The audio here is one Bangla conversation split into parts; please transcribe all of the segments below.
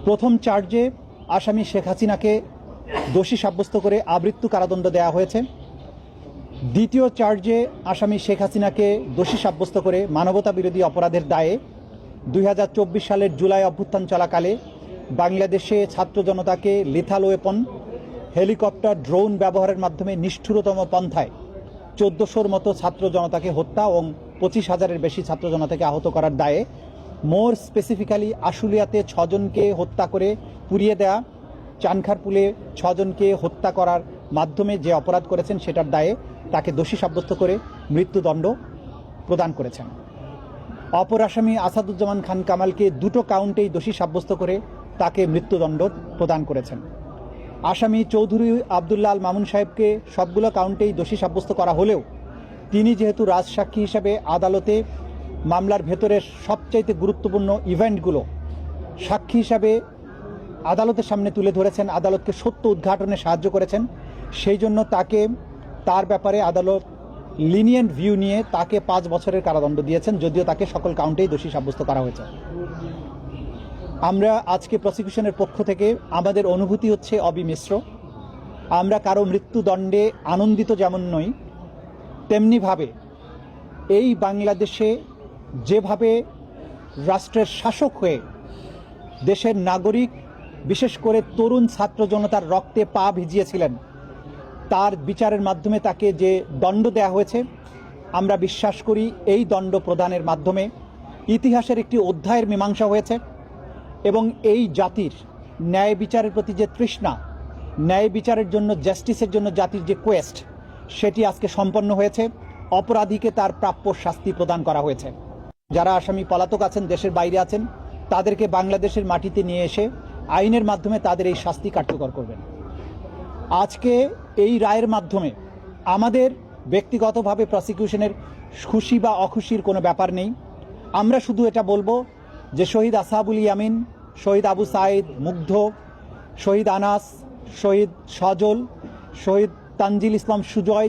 প্রথম চার্জে আসামি শেখ হাসিনাকে দোষী সাব্যস্ত করে আমৃত্যু কারাদণ্ড দেওয়া হয়েছে। দ্বিতীয় চার্জে আসামি শেখ হাসিনাকে দোষী সাব্যস্ত করে মানবতা বিরোধী অপরাধের দায়ে 2024 সালের জুলাই অভ্যুত্থান চলাকালে বাংলাদেশে ছাত্র জনতাকে লিথাল ওয়েপন, হেলিকপ্টার, ড্রোন ব্যবহারের মাধ্যমে নিষ্ঠুরতম পন্থায় 1400-র মতো ছাত্র জনতাকে হত্যা এবং 25,000-এর বেশি ছাত্র জনতাকে আহত করার দায়ে, মোর স্পেসিফিক্যালি আশুলিয়াতে 6 জনকে হত্যা করে পুড়িয়ে দেয়া, চানখারপুলে 6 জনকে হত্যা করার মাধ্যমে যে অপরাধ করেছেন সেটার দায়ে তাকে দোষী সাব্যস্ত করে মৃত্যুদণ্ড প্রদান করেছেন। অপর আসামি আসাদুজ্জামান খান কামালকে 2টো কাউন্টেই দোষী সাব্যস্ত করে তাকে মৃত্যুদণ্ড প্রদান করেছেন। আসামি চৌধুরী আবদুল্লাহ আল মামুন সাহেবকে সবগুলো কাউন্টেই দোষী সাব্যস্ত করা হলেও তিনি যেহেতু রাজসাক্ষী হিসাবে আদালতে মামলার ভেতরের সবচাইতে গুরুত্বপূর্ণ ইভেন্টগুলো সাক্ষী হিসাবে আদালতের সামনে তুলে ধরেছেন, আদালতকে সত্য উদ্ঘাটনে সাহায্য করেছেন, সেই জন্য তার ব্যাপারে আদালত লিনিয়েন্ট ভিউ নিয়ে তাকে 5 বছরের কারাদণ্ড দিয়েছেন, যদিও তাকে সকল কাউন্টেই দোষী সাব্যস্ত করা হয়েছে। আমরা আজকে প্রসিকিউশনের পক্ষ থেকে আমাদের অনুভূতি হচ্ছে অবিমিশ্র। আমরা কারো মৃত্যুদণ্ডে আনন্দিত যেমন নই, তেমনিভাবে এই বাংলাদেশে যেভাবে রাষ্ট্রের শাসক হয়ে দেশের নাগরিক, বিশেষ করে তরুণ ছাত্র জনতার রক্তে পা ভিজিয়েছিলেন, তার বিচারের মাধ্যমে তাকে যে দণ্ড দেয়া হয়েছে, আমরা বিশ্বাস করি এই দণ্ড প্রদানের মাধ্যমে ইতিহাসের একটি অধ্যায়ের মীমাংসা হয়েছে এবং এই জাতির ন্যায় বিচারের প্রতি যে তৃষ্ণা, ন্যায় বিচারের জন্য, জাস্টিসের জন্য জাতির যে কোয়েস্ট, সেটি আজকে সম্পন্ন হয়েছে। অপরাধীকে তার প্রাপ্য শাস্তি প্রদান করা হয়েছে। যারা আসামি পলাতক আছেন, দেশের বাইরে আছেন, তাদেরকে বাংলাদেশের মাটিতে নিয়ে এসে আইনের মাধ্যমে তাদের এই শাস্তি কার্যকর করবেন। আজকে এই রায়ের মাধ্যমে আমাদের ব্যক্তিগতভাবে প্রসিকিউশনের খুশি বা অখুশির কোনো ব্যাপার নেই। আমরা শুধু এটা বলবো যে শহীদ আসহাবুল ইয়ামিন, শহীদ আবু সাইদ, মুগ্ধ, শহীদ আনাস, শহীদ সজল, শহীদ তানজিল ইসলাম সুজয়,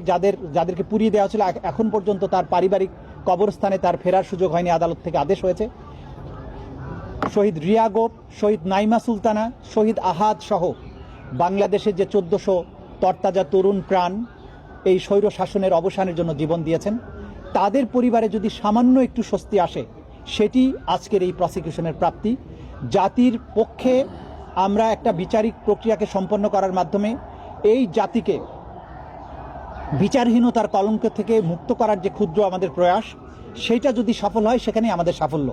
যাদেরকে পুড়িয়ে দেওয়া হয়েছিল, এখন পর্যন্ত তার পারিবারিক কবরস্থানে তার ফেরার সুযোগ হয়নি, আদালত থেকে আদেশ হয়েছে। শহীদ রিয়া গোপ, শহীদ নাইমা সুলতানা, শহীদ আহাদ সহ বাংলাদেশের যে 1400 তরতাজা তরুণ প্রাণ এই স্বৈর শাসনের অবসানের জন্য জীবন দিয়েছেন, তাদের পরিবারে যদি সামান্য একটু স্বস্তি আসে, সেটি আজকের এই প্রসিকিউশনের প্রাপ্তি। জাতির পক্ষে আমরা একটা বিচারিক প্রক্রিয়াকে সম্পন্ন করার মাধ্যমে এই জাতিকে বিচারহীনতার কলঙ্ক থেকে মুক্ত করার যে ক্ষুদ্র আমাদের প্রয়াস, সেইটা যদি সফল হয়, সেখানেই আমাদের সাফল্য।